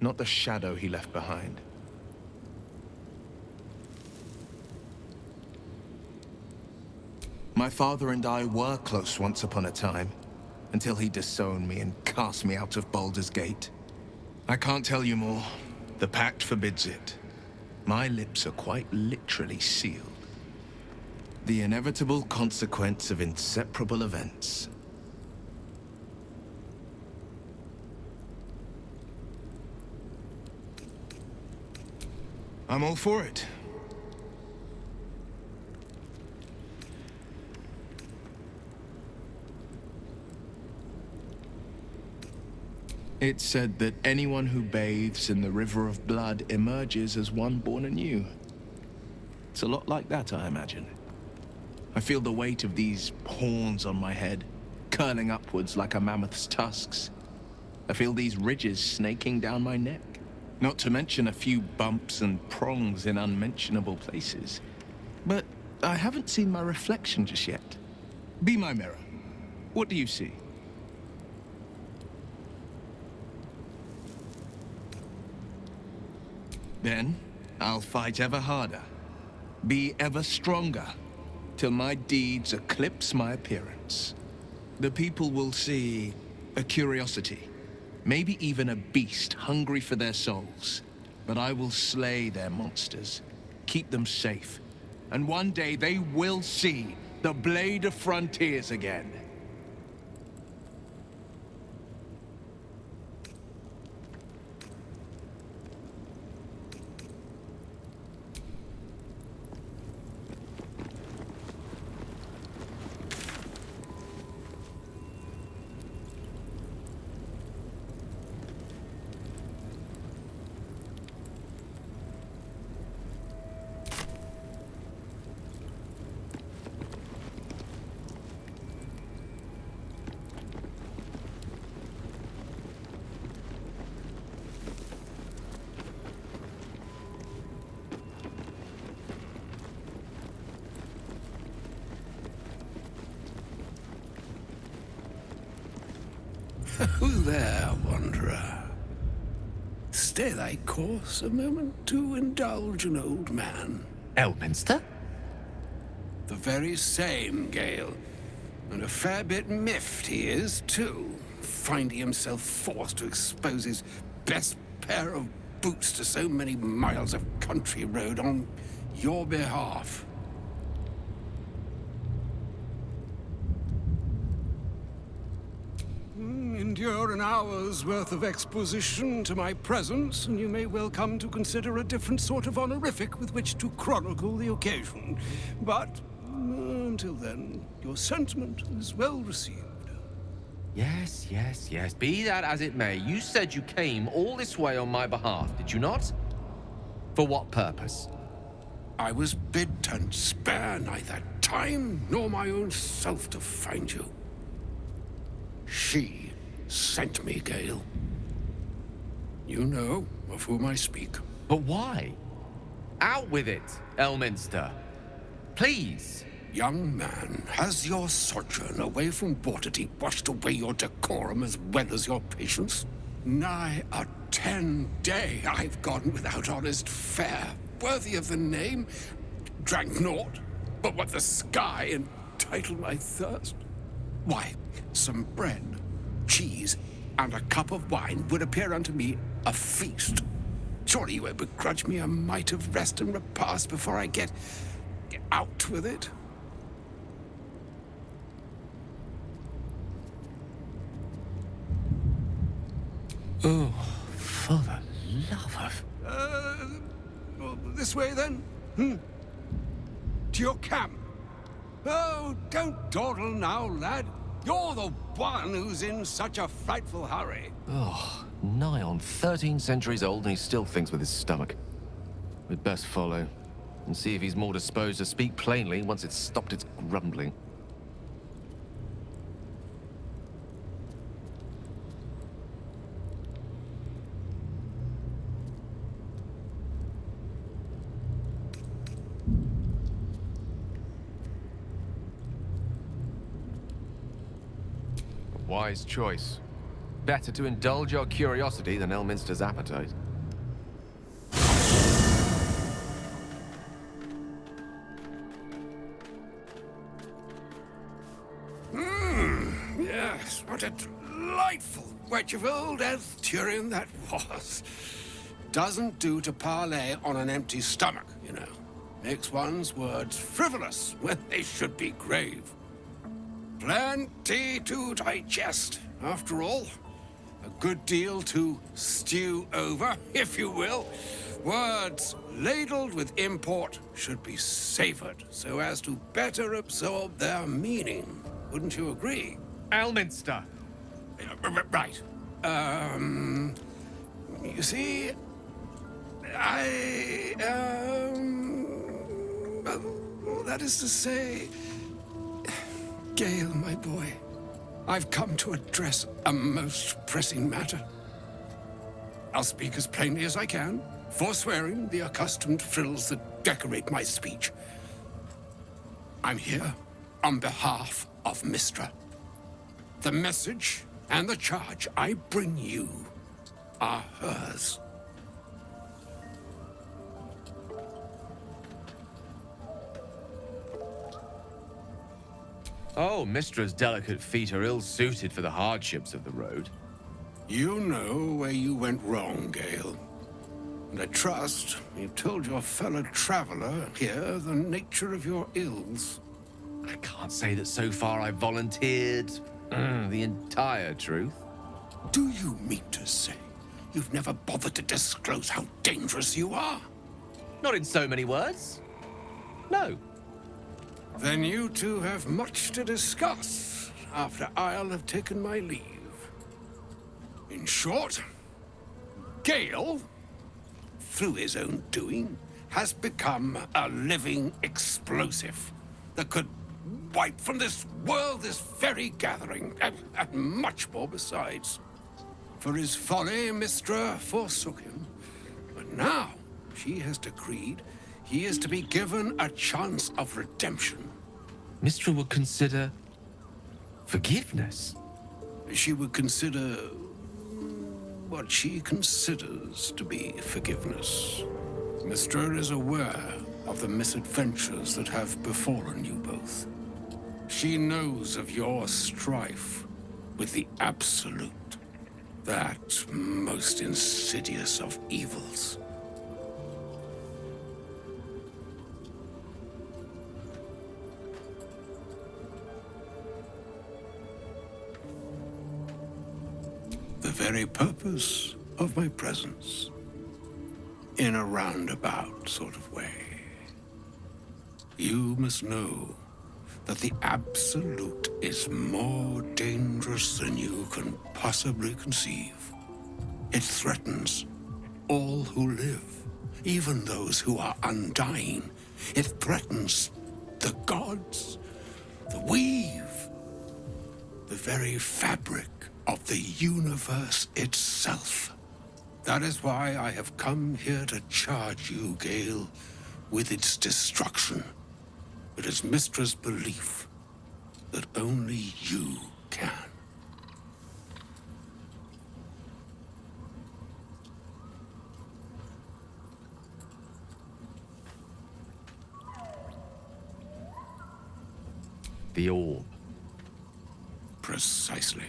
not the shadow he left behind. My father and I were close once upon a time, until he disowned me and cast me out of Baldur's Gate. I can't tell you more. The pact forbids it. My lips are quite literally sealed. The inevitable consequence of inseparable events. I'm all for it. It's said that anyone who bathes in the river of blood emerges as one born anew. It's a lot like that, I imagine. I feel the weight of these horns on my head, curling upwards like a mammoth's tusks. I feel these ridges snaking down my neck. Not to mention a few bumps and prongs in unmentionable places. But I haven't seen my reflection just yet. Be my mirror. What do you see? Then, I'll fight ever harder, be ever stronger, till my deeds eclipse my appearance. The people will see a curiosity, maybe even a beast hungry for their souls. But I will slay their monsters, keep them safe, and one day they will see the Blade of Frontiers again. Who there, wanderer? Stay thy course a moment to indulge an old man. Elminster? The very same, Gale. And a fair bit miffed he is, too, finding himself forced to expose his best pair of boots to so many miles of country road on your behalf. Endure an hour's worth of exposition to my presence, and you may well come to consider a different sort of honorific with which to chronicle the occasion. But until then, your sentiment is well received. Yes. Be that as it may, you said you came all this way on my behalf, did you not? For what purpose? I was bid to spare neither time nor my own self to find you. She sent me, Gale. You know of whom I speak. But why? Out with it, Elminster. Please. Young man, has your sojourn away from Waterdeep washed away your decorum as well as your patience? Nigh a 10-day I've gone without honest fare, worthy of the name. Drank naught but what the sky entitled my thirst. Why, some bread, cheese, and a cup of wine would appear unto me a feast. Surely you won't begrudge me a mite of rest and repast before I get out with it? Oh, for the love of... This way then? To your camp. Oh, don't dawdle now, lad. You're the one who's in such a frightful hurry. Oh, nigh on 13 centuries old and he still thinks with his stomach. We'd best follow and see if he's more disposed to speak plainly once it's stopped its grumbling. Wise choice. Better to indulge your curiosity than Elminster's appetite. Yes, what a delightful wedge of old Arthurian that was. Doesn't do to parley on an empty stomach, you know. Makes one's words frivolous when they should be grave. Plenty to digest, after all. A good deal to stew over, if you will. Words ladled with import should be savored so as to better absorb their meaning. Wouldn't you agree? Elminster! Right. You see, that is to say, Gale, my boy, I've come to address a most pressing matter. I'll speak as plainly as I can, forswearing the accustomed frills that decorate my speech. I'm here on behalf of Mystra. The message and the charge I bring you are hers. Oh, Mistra's delicate feet are ill-suited for the hardships of the road. You know where you went wrong, Gale. And I trust you've told your fellow traveler here the nature of your ills. I can't say that so far I've volunteered the entire truth. Do you mean to say you've never bothered to disclose how dangerous you are? Not in so many words. No. Then you two have much to discuss after I'll have taken my leave. In short, Gale, through his own doing, has become a living explosive that could wipe from this world this very gathering, and much more besides. For his folly, Mystra forsook him. But now, she has decreed he is to be given a chance of redemption. Mystra would consider forgiveness. She would consider what she considers to be forgiveness. Mystra is aware of the misadventures that have befallen you both. She knows of your strife with the Absolute, that most insidious of evils. The very purpose of my presence, in a roundabout sort of way. You must know that the Absolute is more dangerous than you can possibly conceive. It threatens all who live, even those who are undying. It threatens the gods, the weave, the very fabric of the universe itself. That is why I have come here to charge you, Gale, with its destruction. It is Mistra's belief that only you can. The orb. Precisely.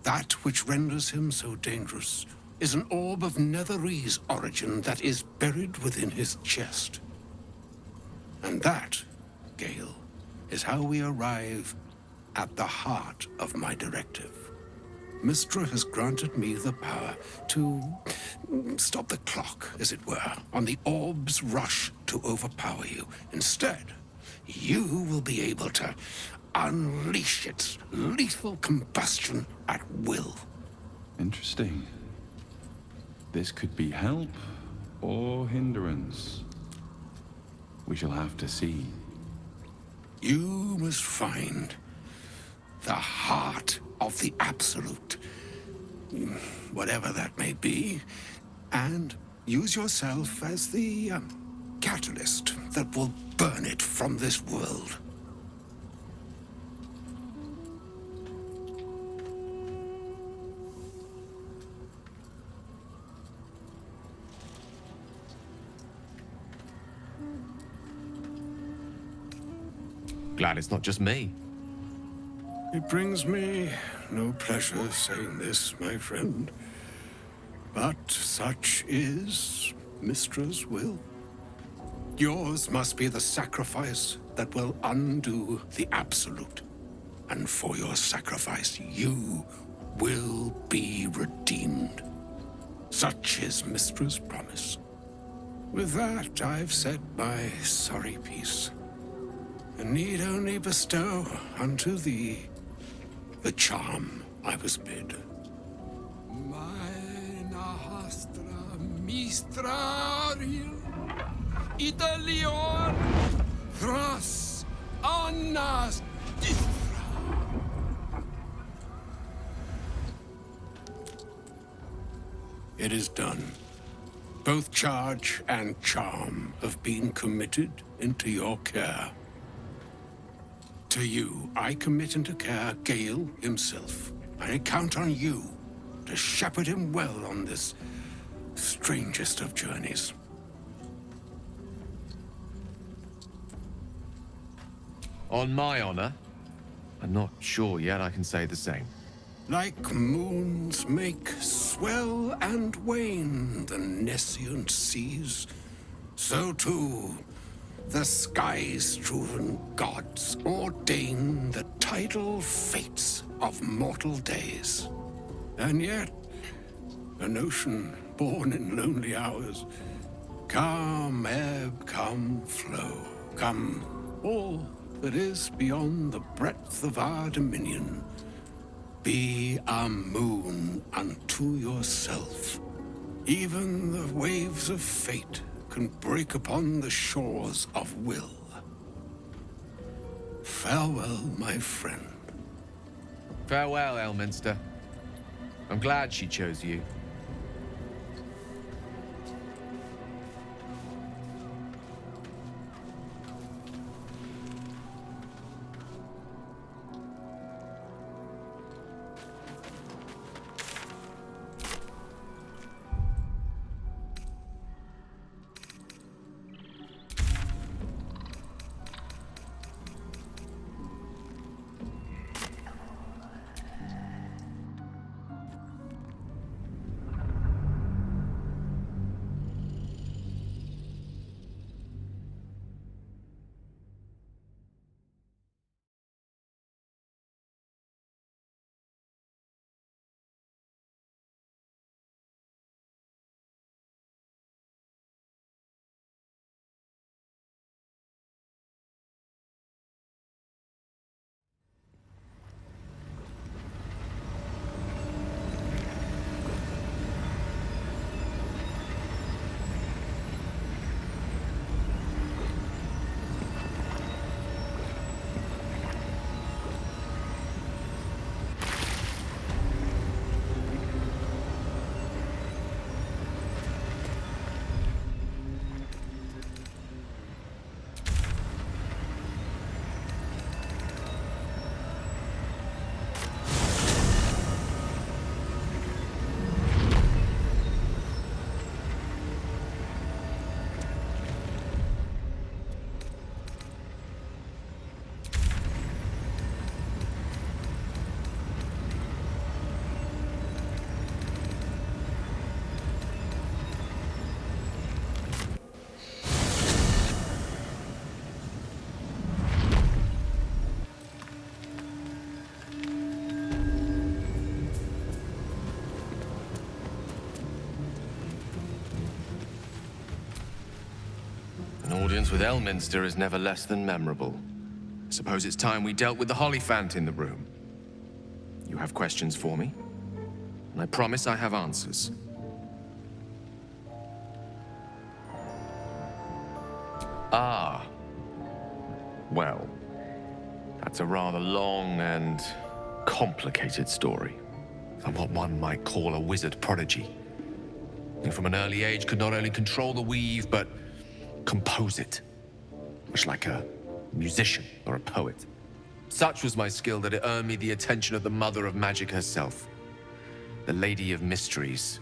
That which renders him so dangerous is an orb of Netherese origin that is buried within his chest. And that, Gale, is how we arrive at the heart of my directive. Mystra has granted me the power to stop the clock, as it were, on the orb's rush to overpower you. Instead, you will be able to unleash its lethal combustion at will. Interesting. This could be help or hindrance. We shall have to see. You must find the heart of the Absolute, whatever that may be, and use yourself as the catalyst that will burn it from this world. Glad it's not just me. It brings me no pleasure saying this, my friend. But such is Mystra's will. Yours must be the sacrifice that will undo the absolute. And for your sacrifice, you will be redeemed. Such is Mystra's promise. With that, I've said my sorry piece, and need only bestow unto thee the charm I was bid. Meine hastra mistraril Italion thras annas distra. It is done. Both charge and charm have been committed into your care. To you, I commit into care Gale himself. I count on you to shepherd him well on this strangest of journeys. On my honor, I'm not sure yet I can say the same. Like moons make swell and wane the nescient seas, so too the skies-struven gods ordain the tidal fates of mortal days. And yet, an ocean born in lonely hours, come ebb, come flow, come all that is beyond the breadth of our dominion. Be a moon unto yourself. Even the waves of fate can break upon the shores of will. Farewell, my friend. Farewell, Elminster. I'm glad she chose you. Audience with Elminster is never less than memorable. I suppose it's time we dealt with the Hollyphant in the room. You have questions for me, and I promise I have answers. Ah. Well, that's a rather long and complicated story. I'm what one might call a wizard prodigy. Who from an early age could not only control the weave, but compose it, much like a musician or a poet. Such was my skill that it earned me the attention of the mother of magic herself, the Lady of Mysteries,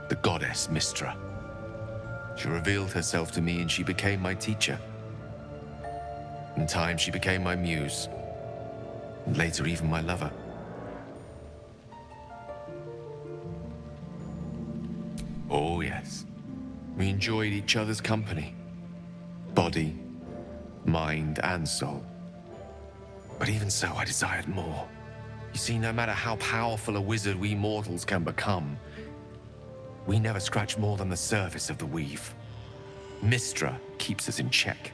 the goddess Mystra. She revealed herself to me and she became my teacher. In time, she became my muse. And later, even my lover. Oh, yes. We enjoyed each other's company. Body, mind, and soul. But even so, I desired more. You see, no matter how powerful a wizard we mortals can become, we never scratch more than the surface of the weave. Mystra keeps us in check.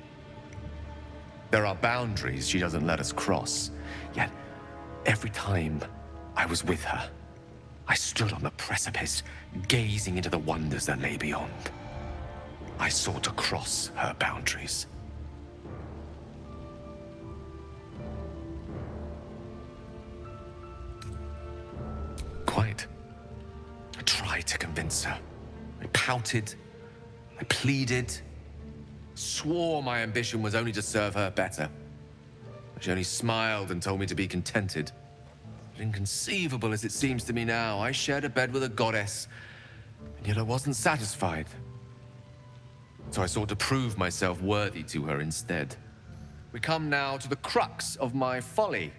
There are boundaries she doesn't let us cross, yet every time I was with her, I stood on the precipice, gazing into the wonders that lay beyond. I sought to cross her boundaries. Quite. I tried to convince her. I pouted. I pleaded. Swore my ambition was only to serve her better. She only smiled and told me to be contented. But inconceivable as it seems to me now, I shared a bed with a goddess, and yet I wasn't satisfied. So I sought to prove myself worthy to her instead. We come now to the crux of my folly.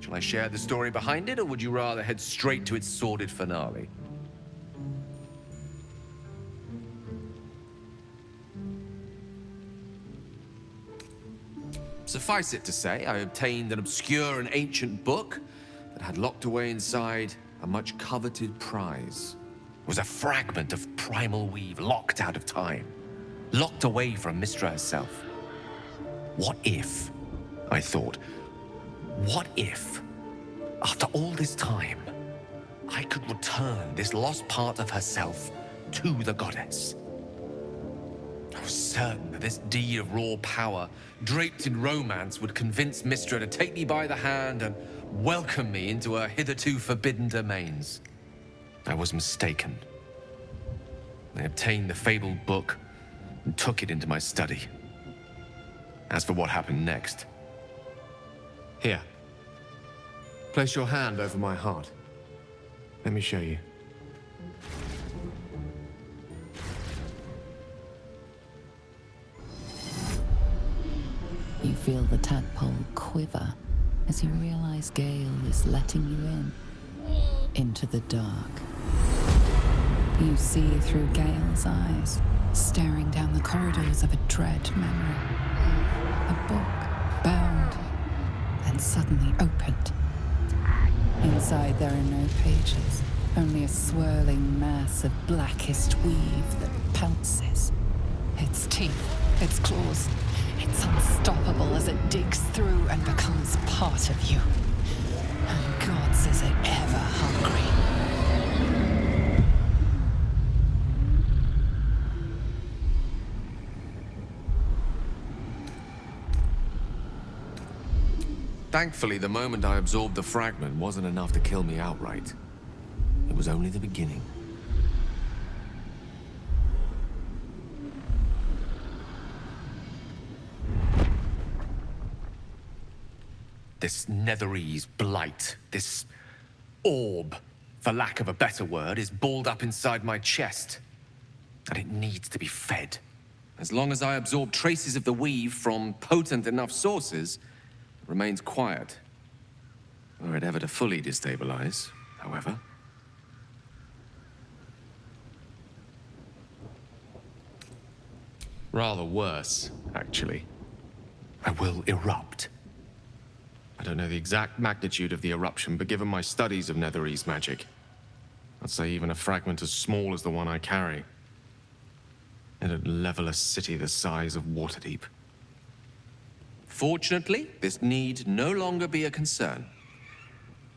Shall I share the story behind it, or would you rather head straight to its sordid finale? Suffice it to say, I obtained an obscure and ancient book that had locked away inside a much coveted prize. It was a fragment of primal weave locked out of time, locked away from Mystra herself. What if, I thought, what if, after all this time, I could return this lost part of herself to the goddess? I was certain that this deed of raw power, draped in romance, would convince Mystra to take me by the hand and welcome me into her hitherto forbidden domains. I was mistaken. I obtained the fabled book and took it into my study. As for what happened next... Here. Place your hand over my heart. Let me show you. You feel the tadpole quiver as you realize Gale is letting you in, into the dark. You see through Gale's eyes, staring down the corridors of a dread memory. A book, bound, and suddenly opened. Inside there are no pages, only a swirling mass of blackest weave that pounces. Its teeth, its claws, it's unstoppable as it digs through and becomes part of you. And gods, is it ever hungry. Thankfully, the moment I absorbed the fragment wasn't enough to kill me outright. It was only the beginning. This Netherese blight, this orb, for lack of a better word, is balled up inside my chest. And it needs to be fed. As long as I absorb traces of the weave from potent enough sources, it remains quiet. Were it ever to fully destabilize, however. Rather worse, actually. I will erupt. I don't know the exact magnitude of the eruption, but given my studies of Netherese magic, I'd say even a fragment as small as the one I carry, it'd level a city the size of Waterdeep. Fortunately, this need no longer be a concern.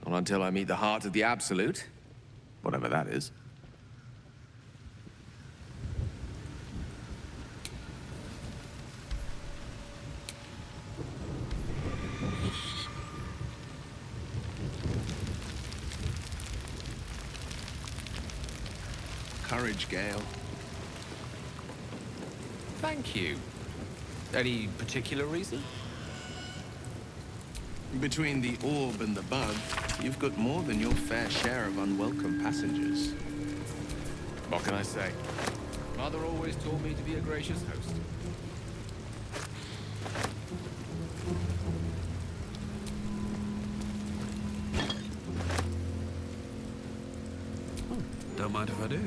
Not until I meet the heart of the Absolute, whatever that is. Courage, Gale. Thank you. Any particular reason? Between the orb and the bug, you've got more than your fair share of unwelcome passengers. What can I say? Mother always taught me to be a gracious host. Don't mind if I do.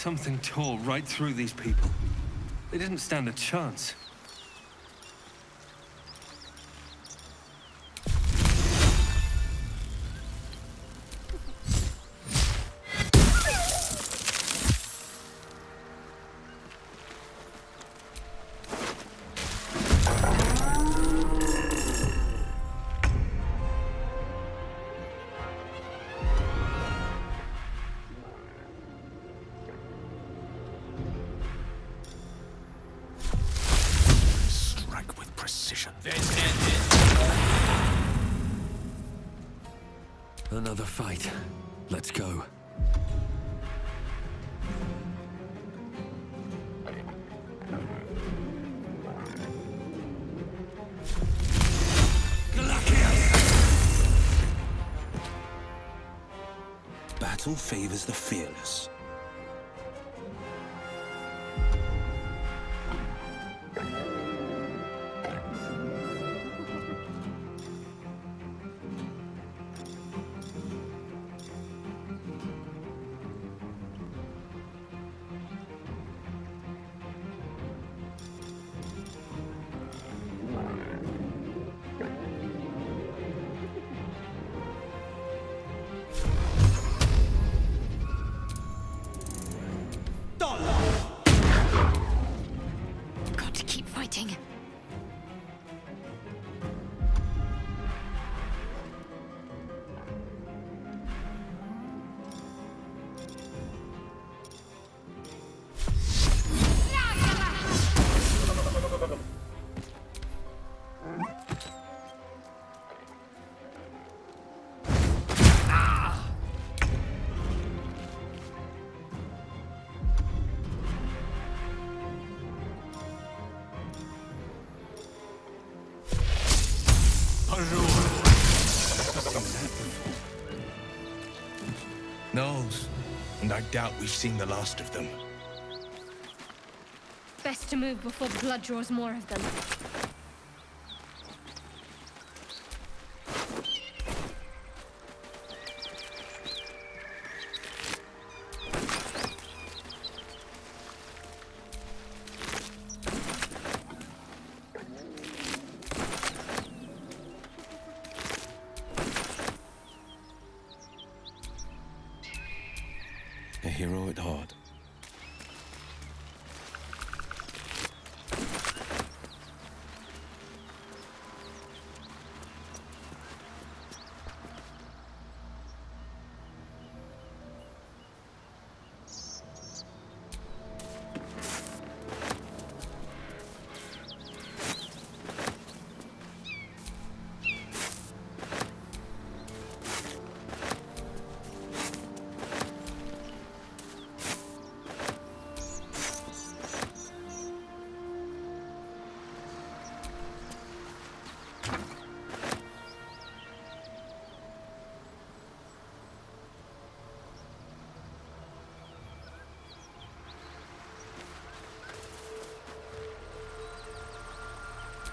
Something tore right through these people. They didn't stand a chance. Strike with precision. Another fight. Let's go. Battle favors the fearless. Got to keep fighting. Gnolls, and I doubt we've seen the last of them. Best to move before the blood draws more of them. A hero at heart.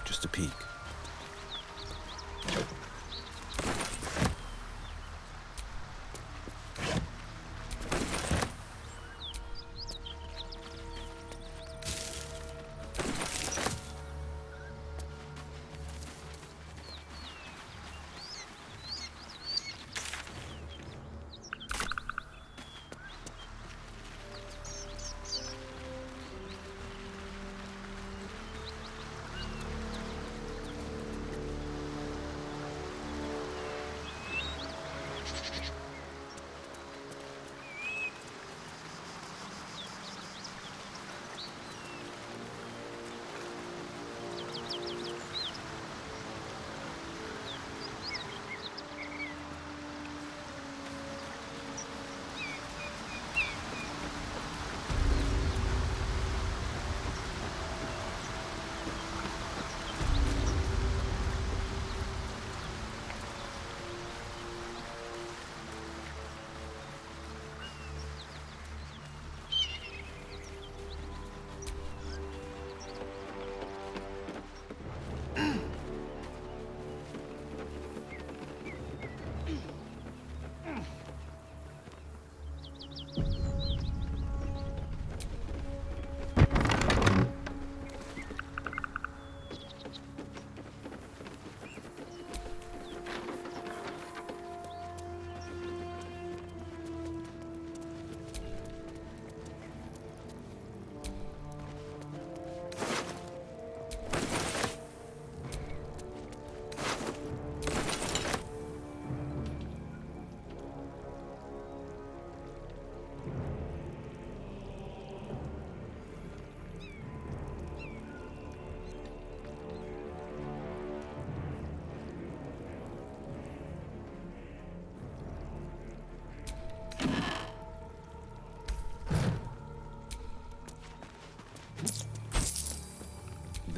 Just a peek.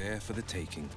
there for the taking.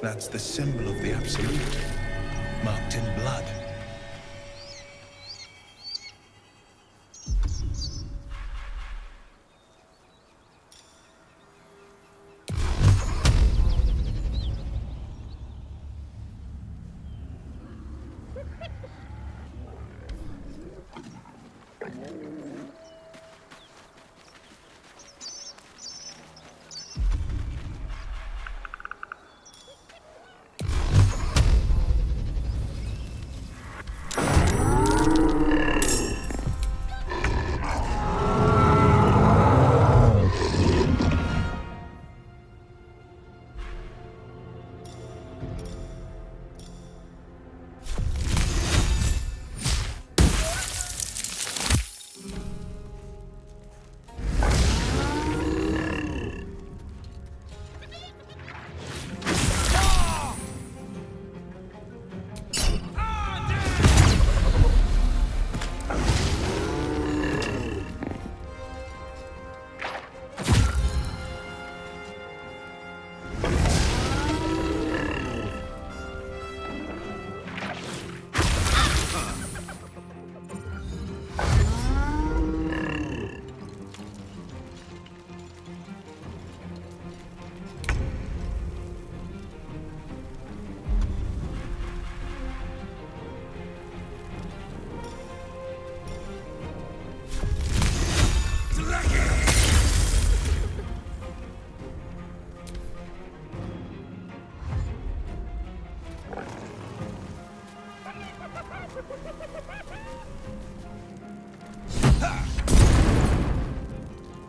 That's the symbol of the Absolute, marked in blood.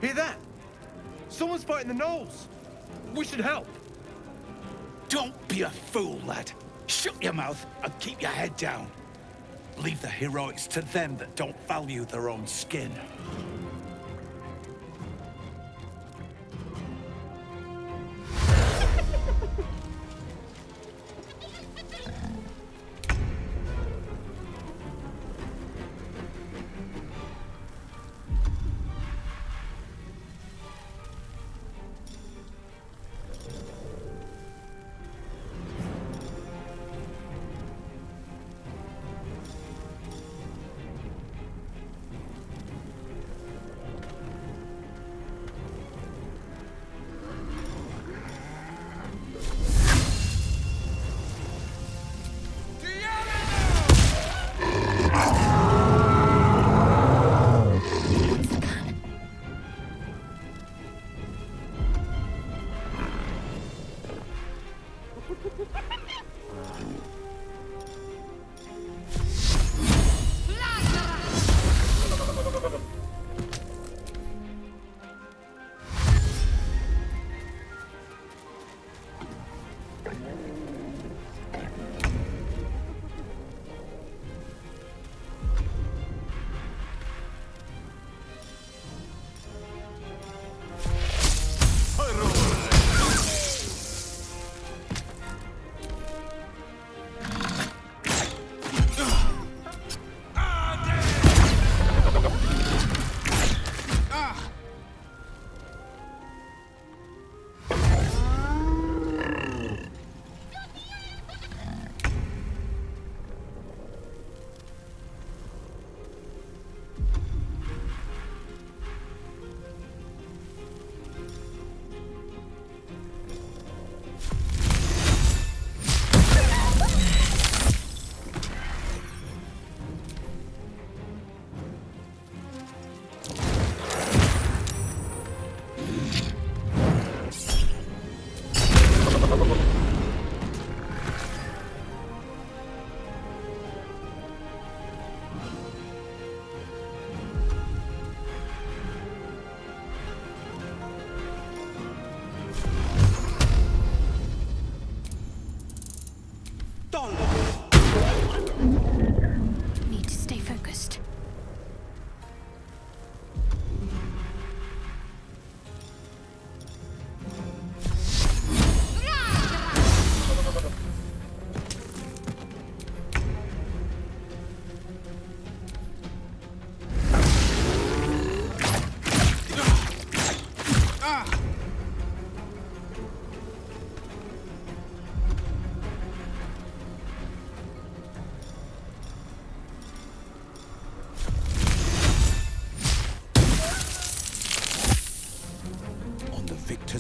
Hear that? Someone's fighting the gnolls. We should help. Don't be a fool, lad. Shut your mouth and keep your head down. Leave the heroics to them that don't value their own skin.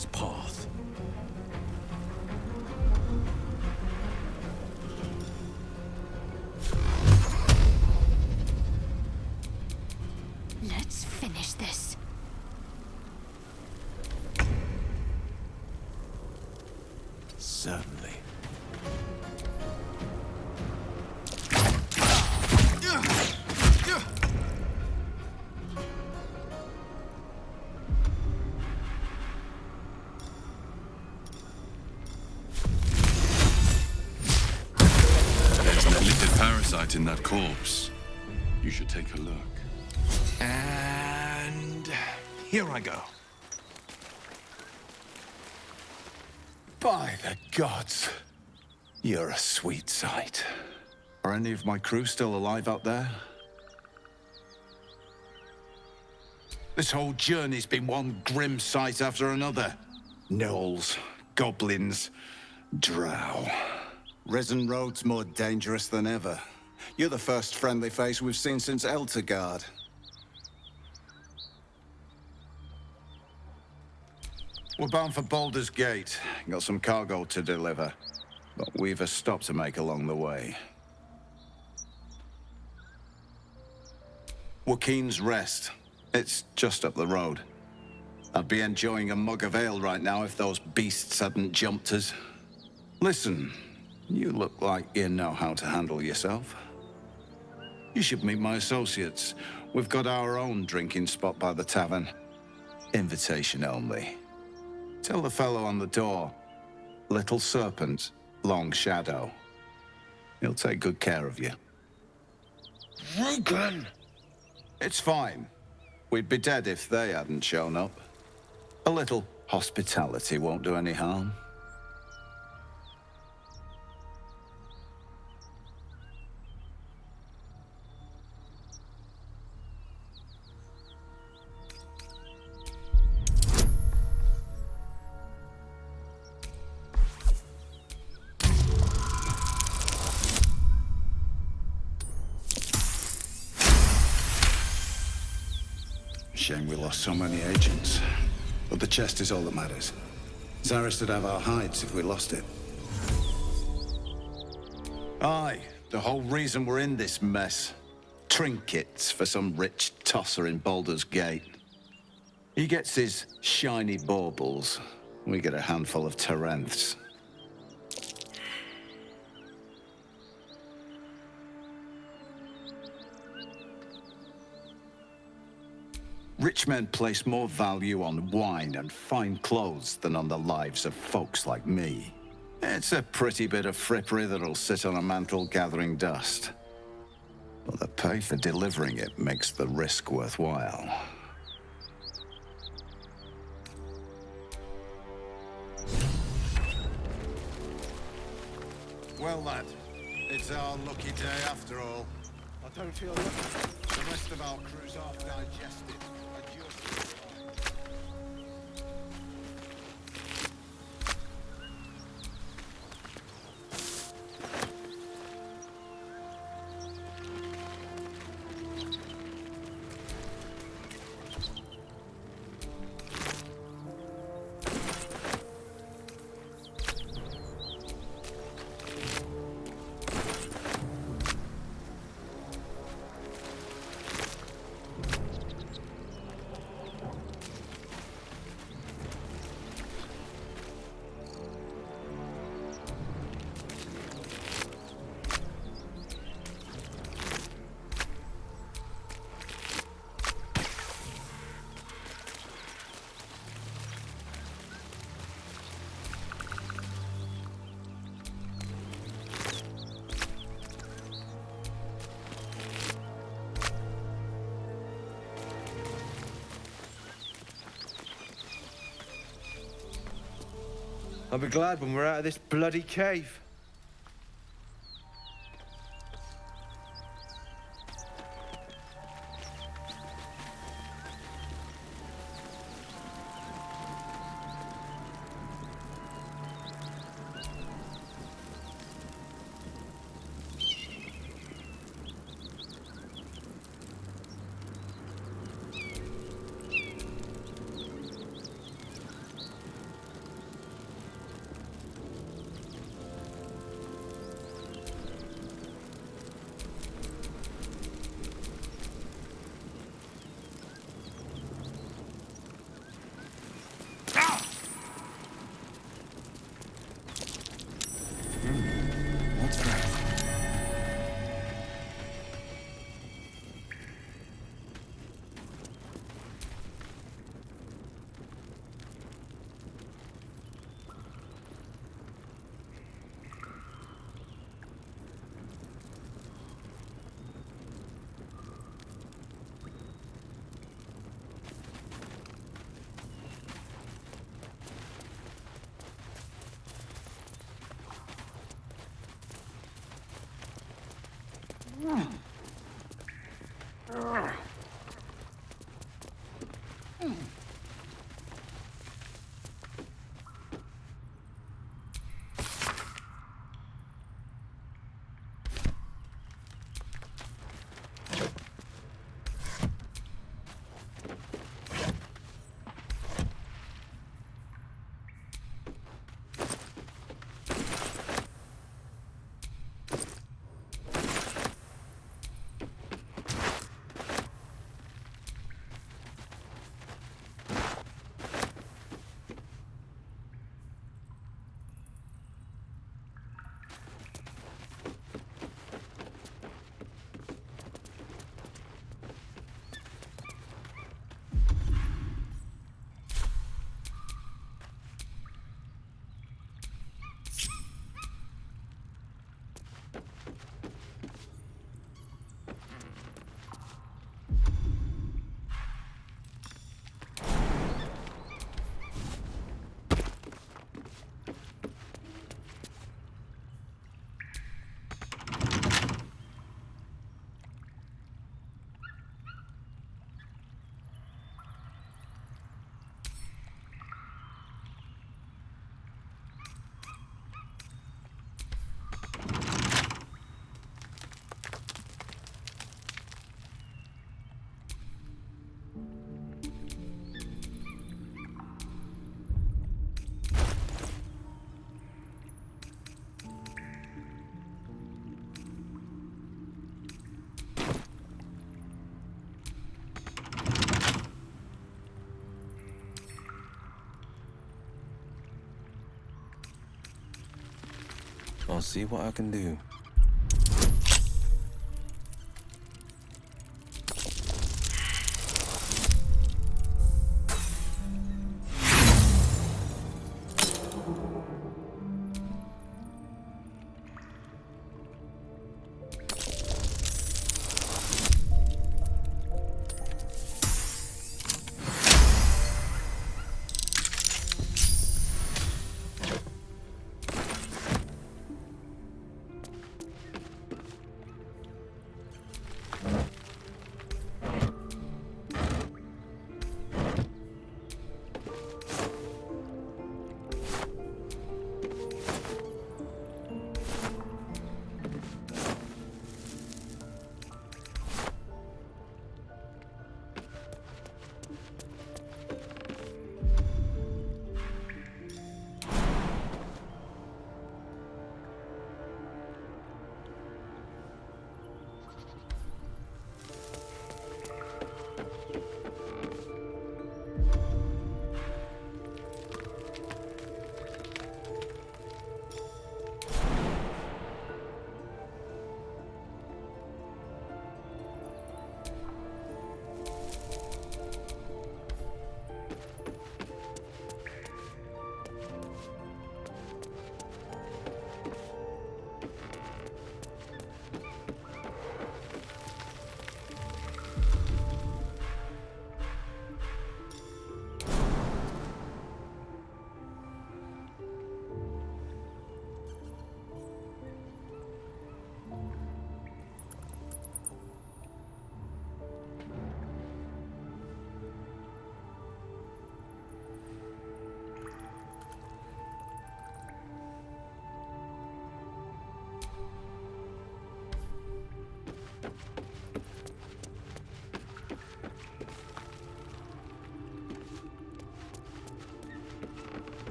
Maker's path. Let's finish this. Certainly. There's an elicited parasite in that corpse. You should take a look. And here I go. By the gods, you're a sweet sight. Are any of my crew still alive out there? This whole journey's been one grim sight after another. Gnolls, goblins, drow. Risen Road's more dangerous than ever. You're the first friendly face we've seen since Eltergard. We're bound for Baldur's Gate. Got some cargo to deliver. But we've a stop to make along the way. Joaquin's Rest. It's just up the road. I'd be enjoying a mug of ale right now if those beasts hadn't jumped us. Listen, you look like you know how to handle yourself. You should meet my associates. We've got our own drinking spot by the tavern. Invitation only. Tell the fellow on the door, Little Serpent, Long Shadow. He'll take good care of you. Rugen! It's fine. We'd be dead if they hadn't shown up. A little hospitality won't do any harm. Shame we lost so many agents. But the chest is all that matters. Zaris would have our hides if we lost it. Aye, the whole reason we're in this mess. Trinkets for some rich tosser in Baldur's Gate. He gets his shiny baubles. We get a handful of Terenths. Rich men place more value on wine and fine clothes than on the lives of folks like me. It's a pretty bit of frippery that'll sit on a mantle gathering dust. But the pay for delivering it makes the risk worthwhile. Well, lad, it's our lucky day after all. I don't feel lucky. The rest of our crew's half digested. And you're still alive. I'll be glad when we're out of this bloody cave. I'll see what I can do.